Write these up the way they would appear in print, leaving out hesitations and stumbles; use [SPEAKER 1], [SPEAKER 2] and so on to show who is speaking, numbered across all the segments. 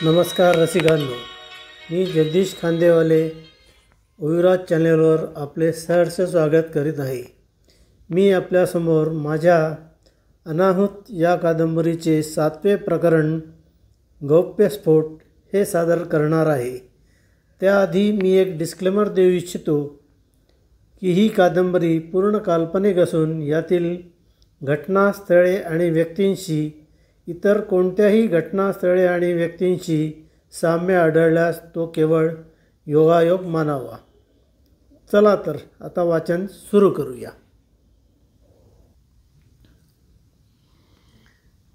[SPEAKER 1] नमस्कार रसिकांनो, मी जगदीश खांदेवाले ओविराज चॅनेलवर आपले सहर्ष स्वागत करीत आहे. मी आपल्यासमोर माझ्या अनाहूत या कादंबरीचे 7वे प्रकरण गौप्यस्फोट हे सादर करणार आहे. त्याआधी मी एक डिस्क्लेमर देऊ इच्छितो की ही कादंबरी पूर्ण काल्पनिक असून यातील घटनास्थळे आणि व्यक्तींशी इतर कोणत्याही घटनास्थळे आणि व्यक्तींशी साम्य आढळल्यास तो केवळ योगायोग मानावा. चला तर आता वाचन सुरू करूया.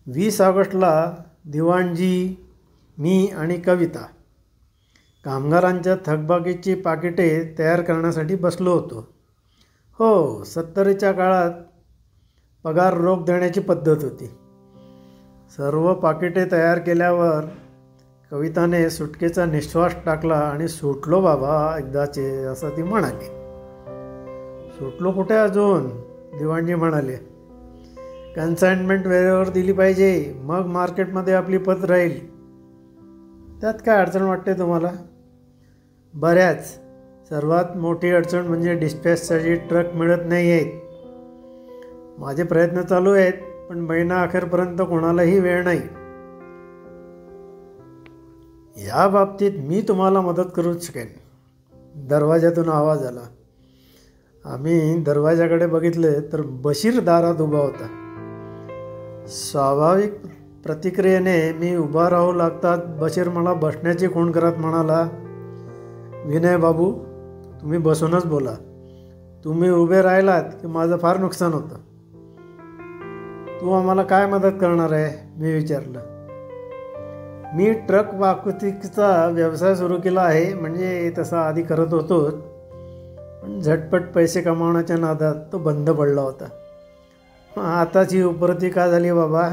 [SPEAKER 1] 20 ऑगस्टला दिवाणजी, मी आणि कविता कामगारांच्या थकबाकीची पाकिटे तयार करण्यासाठी बसलो होतो. हो, 70च्या काळात पगार रोख देण्याची पद्धत होती. सर्व पाकिटे तयार केल्यावर कविताने सुटकेचा निश्वास टाकला आणि सुटलो बाबा एकदाचे, असं ती म्हणाली. सुटलो कुठे अजून, दिवाणजी म्हणाले. कन्साइनमेंट वेळेवर दिली पाहिजे, मग मार्केटमध्ये आपली पत राहील. त्यात काय अडचण वाटते तुम्हाला? बऱ्याच. सर्वात मोठी अडचण म्हणजे डिस्पॅचसाठी ट्रक मिळत नाही आहेत. माझे प्रयत्न चालू आहेत, पण महिना अखेरपर्यंत कोणालाही वेळ नाही. या बाबतीत मी तुम्हाला मदत करू शकेन. दरवाजातून आवाज आला. आम्ही दरवाजाकडे बघितले तर बशीर दारात उभा होता. स्वाभाविक प्रतिक्रियेने मी उभा राहू लागतात बशीर मला बसण्याची खूण करत म्हणाला, विनय बाबू, तुम्ही बसूनच बोला. तुम्ही उभे राहिलात की माझं फार नुकसान होतं. तू आम्हाला काय मदत करणार आहे, मी विचारलं. मी ट्रक वाहतुकीचा व्यवसाय सुरू केला आहे. म्हणजे तसा आधी करत होतोच, पण झटपट पैसे कमावण्याच्या नादात तो बंद पडला होता. आताची उपरती का झाली बाबा?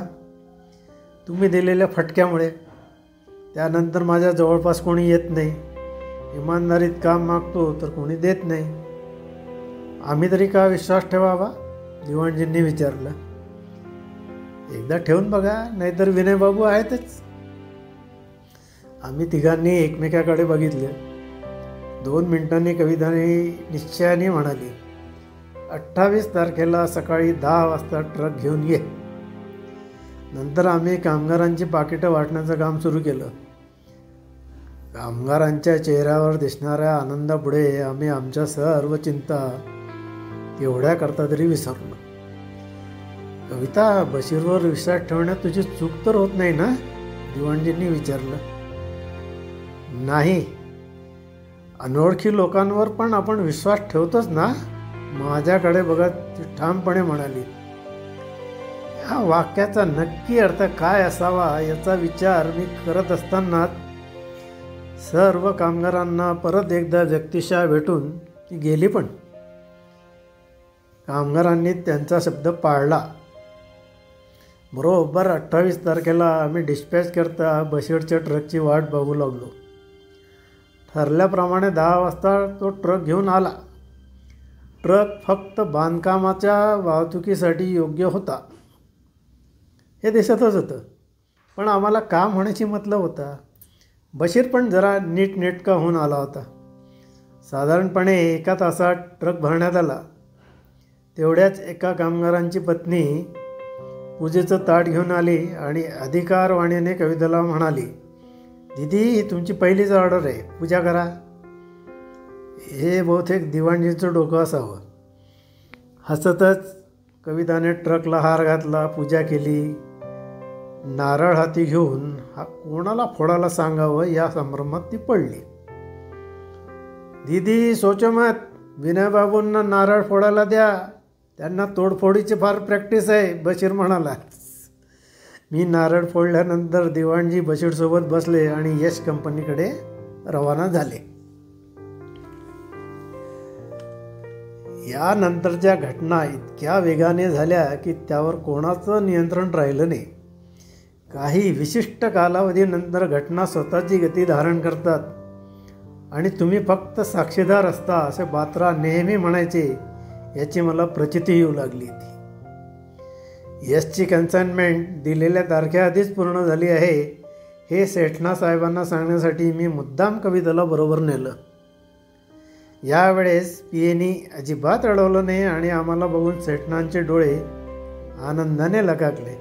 [SPEAKER 1] तुम्ही दिलेल्या फटक्यामुळे. त्यानंतर माझ्या जवळपास कोणी येत नाही. इमानदारीत काम मागतो तर कोणी देत नाही. आम्ही तरी का विश्वास ठेवावा, दिवाणजींनी विचारलं. एकदा ठेवून बघा, नाहीतर विनयबाबू आहेतच. आम्ही तिघांनी एकमेकाकडे बघितले. 2 मिनिटांनी कविताने निश्चयाने म्हणाली, 28 तारखेला सकाळी 10 वाजता ट्रक घेऊन ये. नंतर आम्ही कामगारांची पाकिटं वाटण्याचं काम सुरू केलं. कामगारांच्या चेहऱ्यावर दिसणाऱ्या आनंदापुढे आम्ही आमच्या सर्व चिंता तेवढ्याकरता तरी विसरलो. कविता, बशीरवर विश्वास ठेवण्यात तुझी चूक तर होत नाही ना, दिवाणजींनी विचारलं. नाही, अनोळखी लोकांवर पण आपण विश्वास ठेवतोच ना, माझ्याकडे बघत ती ठामपणे म्हणाली. या वाक्याचा नक्की अर्थ काय असावा याचा विचार मी करत असतानाच सर्व कामगारांना परत एकदा व्यक्तिशः भेटून ती गेली. पण कामगारांनी त्यांचा शब्द पाळला. बरोबर 28 तारखेला आम्ही डिस्पॅच करता बशीरच्या ट्रकची वाट बघू लागलो. ठरल्याप्रमाणे 10 वाजता तो ट्रक घेऊन आला. ट्रक फक्त बांधकामाच्या वाहतुकीसाठी योग्य होता हे दिसतच होतं, पण आम्हाला काम होण्याची मतलब होता. बशीर पण जरा नीटनेटका होऊन आला होता. साधारणपणे 1 तासात ट्रक भरण्यात आला. तेवढ्याच एका कामगारांची पत्नी पूजेचं ताट घेऊन आली आणि अधिकारवाणीने कविताला म्हणाली, दीदी, ही तुमची पहिलीच ऑर्डर आहे, पूजा करा. हे बहुतेक दिवाणजींचं डोकं असावं. हसतच कविताने ट्रकला हार घातला, पूजा केली. नारळ हाती घेऊन कोणाला फोडायला सांगावं या संभ्रमात ती पडली. दीदी, सोचो मत, विनयबाबूंना नारळ फोडायला द्या, त्यांना तोडफोडीची फार प्रॅक्टिस आहे, बशीर म्हणाला. मी नारळ फोडल्यानंतर दिवाणजी बशीरसोबत बसले आणि यश कंपनीकडे रवाना झाले. यानंतरच्या घटना इतक्या वेगाने झाल्या की त्यावर कोणाचं नियंत्रण राहिलं नाही. काही विशिष्ट कालावधीनंतर घटना स्वतःची गती धारण करतात आणि तुम्ही फक्त साक्षीदार असता, असे बात्रा नेहमी म्हणायचे. याची मला प्रचिती येऊ लागली होती. यशची कन्साइनमेंट दिलेल्या तारखेआधीच पूर्ण झाली आहे हे सेठना साहेबांना सांगण्यासाठी मी मुद्दाम कविताला बरोबर नेलं. यावेळेस पियेनी अजिबात अडवलं नाही आणि आम्हाला बघून सेठनांचे डोळे आनंदाने लकाकले.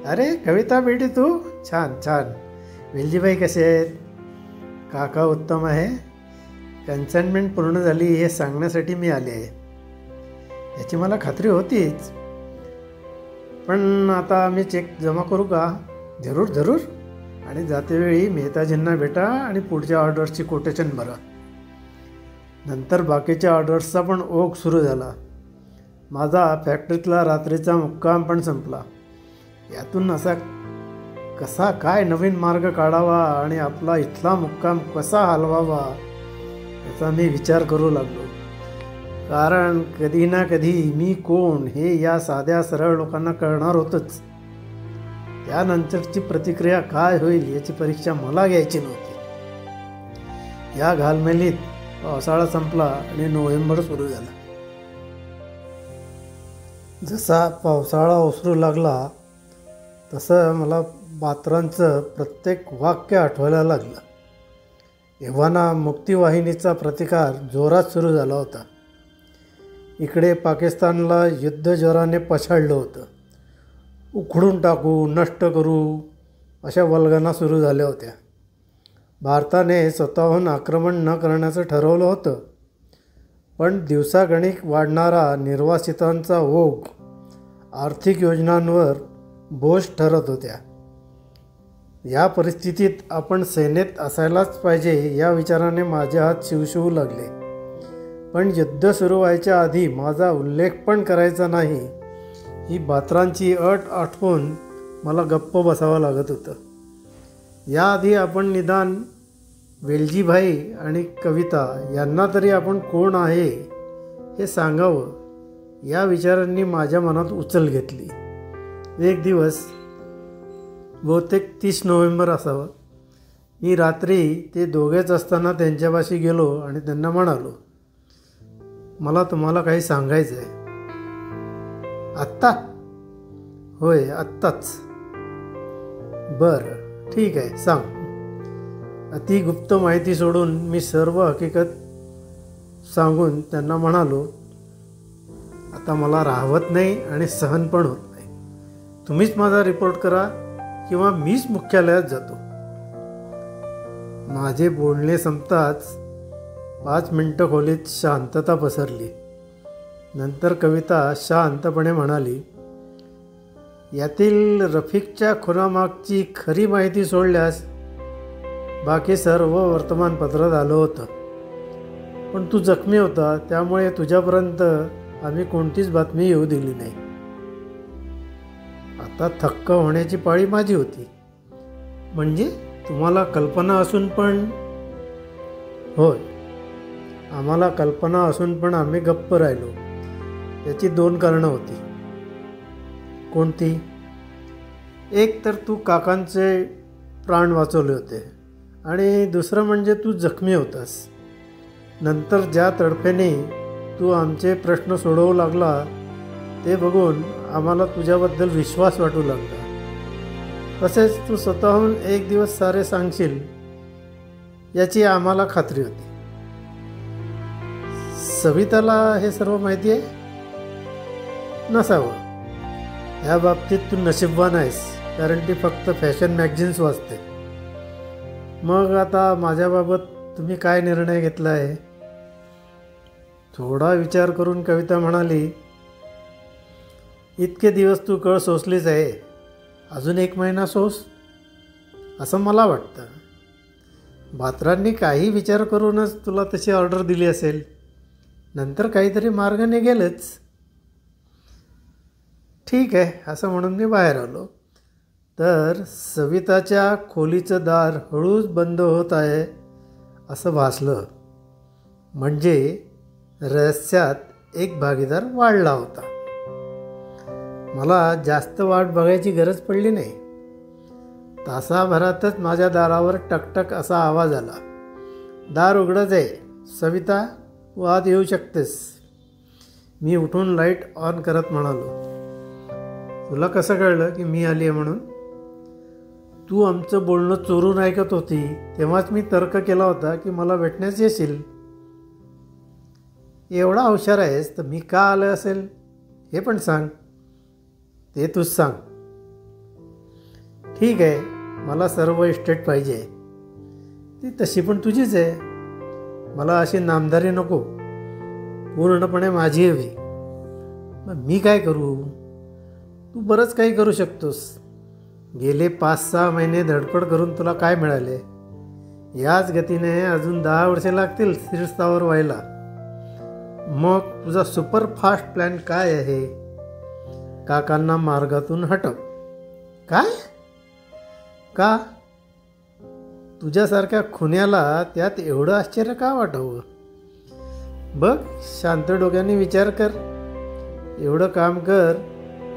[SPEAKER 1] अरे कविता बेटी तू, छान छान. वेलजीबाई कसे आहेत? काका उत्तम आहे. कन्साइनमेंट पूर्ण झाली हे सांगण्यासाठी मी आले आहे. याची मला खात्री होतीच, पण आता आम्ही चेक जमा करू का? जरूर जरूर. आणि जातेवेळी मेहताजींना भेटा आणि पुढच्या ऑर्डर्सची कोटेशन भरा. नंतर बाकीच्या ऑर्डर्सचा पण ओघ सुरू झाला. माझा फॅक्टरीतला रात्रीचा मुक्काम पण संपला. यातून असा कसा काय नवीन मार्ग काढावा आणि आपला इथला मुक्काम कसा हलवावा याचा मी विचार करू लागलो. कारण कधी ना कधी मी कोण हे या साध्या सरळ लोकांना कळणार होतंच. त्यानंतरची प्रतिक्रिया काय होईल याची परीक्षा मला घ्यायची नव्हती. या घालमेलीत पावसाळा संपला आणि नोव्हेंबर सुरू झाला. जसा पावसाळा ओसरू लागला तसं मला बात्रांचं प्रत्येक वाक्य आठवायला लागलं. एव्हाना मुक्तिवाहिनीचा प्रतिकार जोरात सुरू झाला होता. इकडे पाकिस्तानला युद्ध जोराने पछाडलं होतं. उखडून टाकू, नष्ट करू अशा वल्गना सुरू झाल्या होत्या. भारताने स्वतःहून आक्रमण न करण्याचं ठरवलं होतं, पण दिवसागणिक वाढणारा निर्वासितांचा ओघ आर्थिक योजनांवर बोज ठरत होत्या. या परिस्थितीत आपण सेनेत असायलाच पाहिजे या विचाराने माझे हात शिवशिवू लागले. पण युद्ध सुरू व्हायच्या आधी माझा उल्लेख पण करायचा नाही ही बात्रांची अट आठवून मला गप्प बसावं लागत होतं. याआधी आपण निदान वेलजीभाई आणि कविता यांना तरी आपण कोण आहे हे सांगावं या विचारांनी माझ्या मनात उचल घेतली. एक दिवस, बहुतेक 30 नोव्हेंबर असावं, मी रात्री ते दोघेच असताना त्यांच्यापाशी गेलो आणि त्यांना म्हणालो, मला तुम्हाला काही सांगायचं आहे. आत्ता? होय आत्ताच. बरं ठीक आहे, सांग. अति गुप्त माहिती सोडून मी सर्व हकीकत सांगून त्यांना म्हणालो, आता मला राहवत नाही आणि सहन पण होत नाही. तुम्हीच माझा रिपोर्ट करा किंवा मीच मुख्यालयात जातो. माझे बोलणे संपताच 5 मिनटं खोलीत शांतता पसरली. नंतर कविता शांतपणे म्हणाली, यातील रफिकच्या खुनामागची खरी माहिती सोडल्यास बाकी सर्व वर्तमानपत्रात आलं होतं, पण तू जखमी होता त्यामुळे तुझ्यापर्यंत आम्ही कोणतीच बातमी येऊ दिली नाही. आता थक्क होण्याची पाळी माझी होती. म्हणजे तुम्हाला कल्पना असून पण? होय, आम्हाला कल्पना असून पण आम्ही गप्प राहिलो. त्याची 2 कारणं होती. कोणती? एक तर तू काकांचे प्राण वाचवले होते आणि दुसरं म्हणजे तू जखमी होतास. नंतर ज्या तडफेने तू आमचे प्रश्न सोडवू लागला ते बघून आम्हाला तुझ्याबद्दल विश्वास वाटू लागला. तसेच तू स्वतःहून एक दिवस सारे सांगशील याची आम्हाला खात्री होती. सविताला हे सर्व माहिती आहे? नसावं. ह्या बाबतीत तू नशीबवान आहेस, कारण ती फक्त फॅशन मॅगझिन्स वाचते. मग आता माझ्याबाबत तुम्ही काय निर्णय घेतला आहे? थोडा विचार करून कविता म्हणाली, इतके दिवस तू कळ सोसलीच आहे, अजून 1 महिना सोस असं मला वाटतं. बात्रांनी काही विचार करूनच तुला तशी ऑर्डर दिली असेल. नंतर काहीतरी मार्ग निघेलच. ठीक आहे असं म्हणून मी बाहेर आलो तर सविताच्या खोलीचं दार हळूच बंद होत आहे असं भासलं. म्हणजे रहस्यात एक भागीदार वाढला होता. मला जास्त वाट बघायची गरज पडली नाही. तासाभरातच माझ्या दारावर टकटक असा आवाज आला. दार उघडच आहे, सविता तू आत येऊ शकतेस. मी उठून लाईट ऑन करत म्हणालो, तुला कसं कळलं की मी आली आहे म्हणून? तू आमचं बोलणं चोरून ऐकत होती तेव्हाच मी तर्क केला होता की मला भेटण्यास येशील. एवढा हुशार आहेस तर मी का आलं असेल हे पण सांग. ते तूच सांग. ठीक आहे, मला सर्व इस्टेट पाहिजे. ती तशी पण तुझीच आहे. मला अशी नामदारी नको, पूर्णपणे माझी हवी. मग मी काय करू? तू बरंच काही करू शकतोस. गेले 5-6 महिने धडपड करून तुला काय मिळाले? याच गतीने अजून 10 वर्षे लागतील स्थिरस्थावर व्हायला. मग तुझा सुपरफास्ट प्लॅन काय आहे? काकांना मार्गातून हटव. काय? का? तुझ्यासारख्या खुन्याला त्यात एवढं आश्चर्य का वाटावं? बघ, शांत डोक्याने विचार कर. एवढं काम कर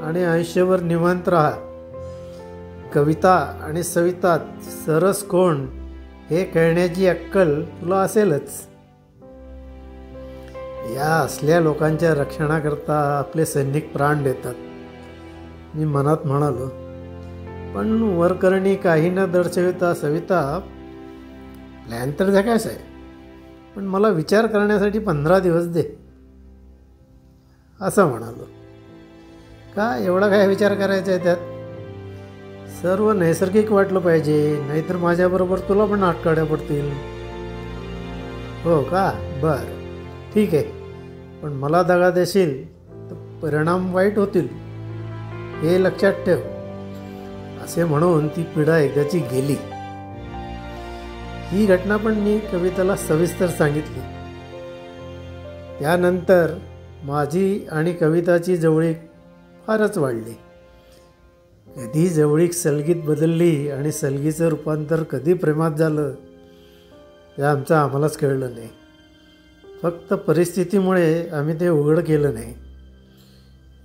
[SPEAKER 1] आणि आयुष्यभर निवांत राहा. कविता आणि सवितात सरस कोण हे कळण्याची अक्कल तुला असेलच. या असल्या लोकांच्या रक्षणाकरता आपले सैनिक प्राण देतात, मी मनात म्हणालो. पण वरकरणी काही न दर्शविता सविता, प्लॅन तर झकास आहे, पण मला विचार करण्यासाठी 15 दिवस दे, असं म्हणालो. का एवढा काय विचार करायचा आहे त्यात? सर्व नैसर्गिक वाटलं पाहिजे, नाहीतर माझ्याबरोबर तुला पण आटकाड्या पडतील. हो का? बरं, ठीक आहे. पण मला दगा देशील तर परिणाम वाईट होतील, हे लक्षात ठेव. असे म्हणून ती पिढा एकदाची गेली. ही घटना पण मी कविताला सविस्तर सांगितली. त्यानंतर माझी आणि कविताची जवळीक फारच वाढली. कधी जवळीक सलगीत बदलली आणि सलगीचं रूपांतर कधी प्रेमात झालं हे आम्हालाच कळलं नाही. फक्त परिस्थितीमुळे आम्ही ते उघड केलं नाही.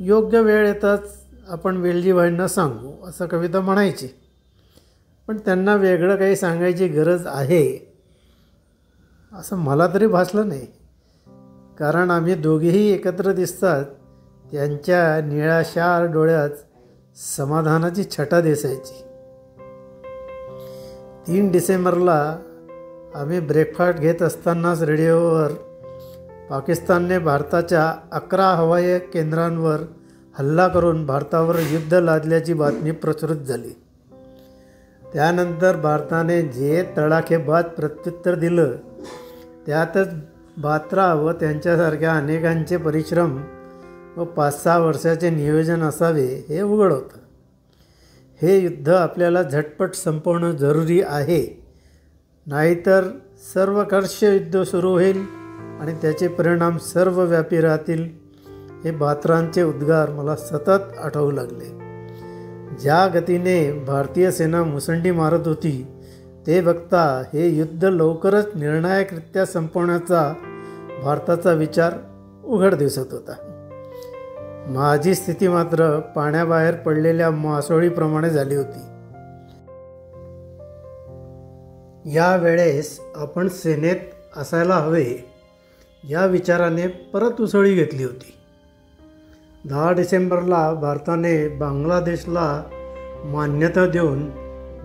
[SPEAKER 1] योग्य वेळ येताच आपण वेलजीबाईंना सांगू असं कविता म्हणायची. पण त्यांना वेगळं काही सांगायची गरज आहे असं मला तरी भासलं नाही. कारण आम्ही दोघेही एकत्र दिसतात त्यांच्या निळाशार डोळ्यात समाधानाची छटा दिसायची. 3 डिसेंबरला आम्ही ब्रेकफास्ट घेत असतानाच रेडिओवर पाकिस्तानने भारताच्या 11 हवाई केंद्रांवर हल्ला करून भारतावर युद्ध लादल्याची बातमी प्रचलित झाली. त्यानंतर भारताने जे तडाखेबाज प्रत्युत्तर दिलं त्यातच बात्रा व त्यांच्यासारख्या अनेकांचे परिश्रम व 5-6 वर्षाचे नियोजन असावे हे उघड होतं. हे युद्ध आपल्याला झटपट संपवणं जरुरी आहे, नाहीतर सर्वकष युद्ध सुरू होईल आणि त्याचे परिणाम सर्वव्यापी राहतील. हे बात्रांचे उद्गार मला सतत आठवू लागले. ज्या गतीने भारतीय सेना मुसंडी मारत होती ते बघता हे युद्ध लवकरच निर्णायकरित्या संपवण्याचा भारताचा विचार उघड दिसत होता. माझी स्थिती मात्र पाण्याबाहेर पडलेल्या मासोळीप्रमाणे झाली होती. या वेळेस आपण सेनेत असायला हवे या विचाराने परत उसळी घेतली होती. 10 डिसेंबरला भारताने बांगलादेशला मान्यता देऊन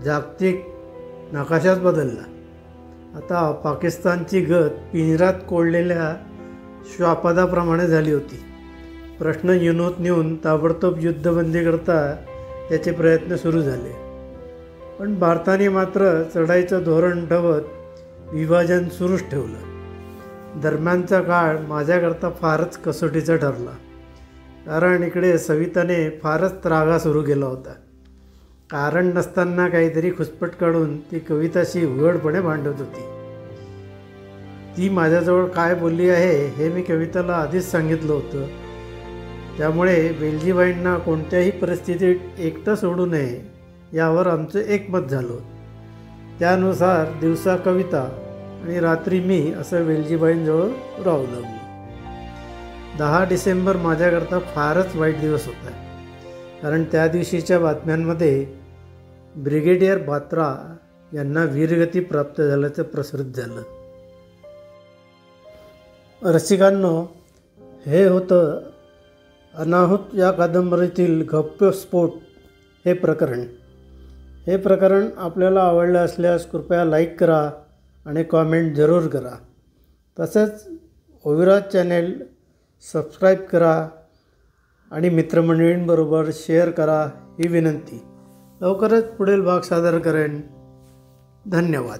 [SPEAKER 1] जागतिक नकाशाच बदलला. आता पाकिस्तानची गत पिंजऱ्यात कोळलेल्या श्वापदाप्रमाणे झाली होती. प्रश्न युनोत नेऊन ताबडतोब युद्धबंदी करता त्याचे प्रयत्न सुरू झाले. पण भारताने मात्र चढाईचं धोरण ठेवत विभाजन सुरूच ठेवलं. दरम्यानचा काळ माझ्याकरता फारच कसोटीचा ठरला. कारण इकडे सविताने फारच त्रागा सुरू केला होता. कारण नसताना काहीतरी खुसपट काढून ती कविताशी उघडपणे भांडत होती. ती माझ्याजवळ काय बोलली आहे हे मी कविताला आधीच सांगितलं होतं. त्यामुळे वेलजीबाईंना कोणत्याही परिस्थितीत एकटं सोडू नये यावर आमचं एकमत झालं. त्यानुसार दिवसा कविता आणि रात्री मी असं वेलजीबाईंजवळ राहू लागलो. 10 डिसेंबर माझ्याकरता फारच वाईट दिवस होता. कारण त्या दिवशीच्या बातम्यांमध्ये ब्रिगेडियर बात्रा यांना वीरगती प्राप्त झाल्याचं प्रसारित झालं. रसिकांनो, हे होतं अनाहूत या कादंबरीतील गौप्यस्फोट हे प्रकरण. हे प्रकरण आपल्याला आवडलं असल्यास कृपया लाईक करा आणि कॉमेंट जरूर करा. तसंच ओविराज चॅनेल सबस्क्राईब करा आणि मित्रमंडळींबरोबर शेअर करा ही विनंती. लवकरच पुढील भाग सादर करेन. धन्यवाद.